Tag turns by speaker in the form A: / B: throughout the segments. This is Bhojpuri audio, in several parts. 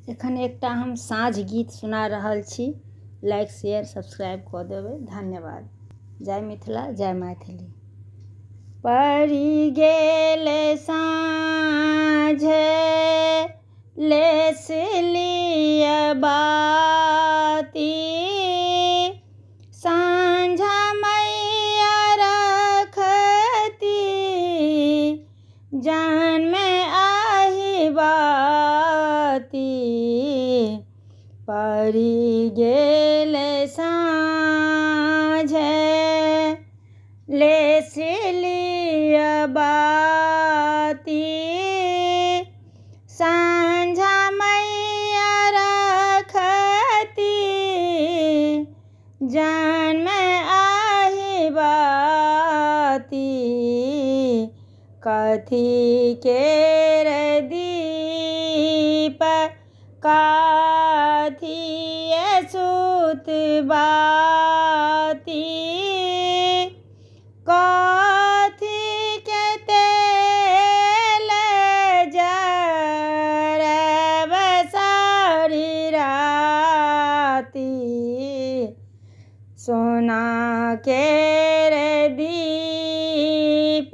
A: एखन एकटा हम साँझ गीत सुना रहल छी। लाइक शेयर सब्सक्राइब कऽ देबै। धन्यवाद। जय मिथिला, जय मैथिली। पड़ि गेल साँझे लेस लिअ बाती, साँझा मैया रखती जान में आही बाती। पड़ि गेल साँझे लेस लिअ बाती, साँझा मैया रखती जान में आही बाती। कथी केर दीप कथी सुत बाती, कथी के तेल जरब सारी राती। सोना केर दीप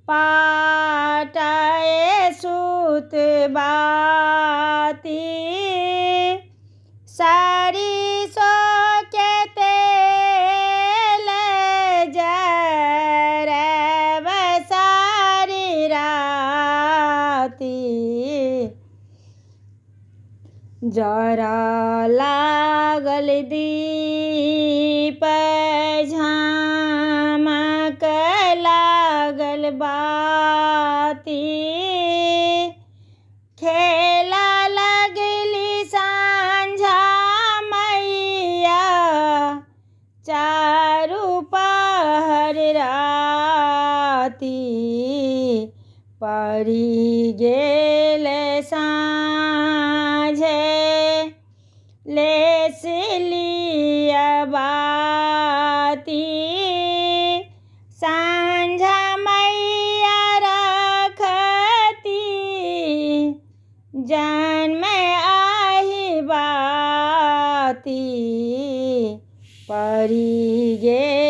A: पाटाए सुत बाती, सरिसो के तेल जरब सारी राती। जरा लागल दीप झामक लागल बाती, खेला लगली साँझा मैया चारू पहर राती। पड़ि गेल साँझे लेस लिअ बाती, साँझा मैया रखती जान में आही बाती। पड़ि गेल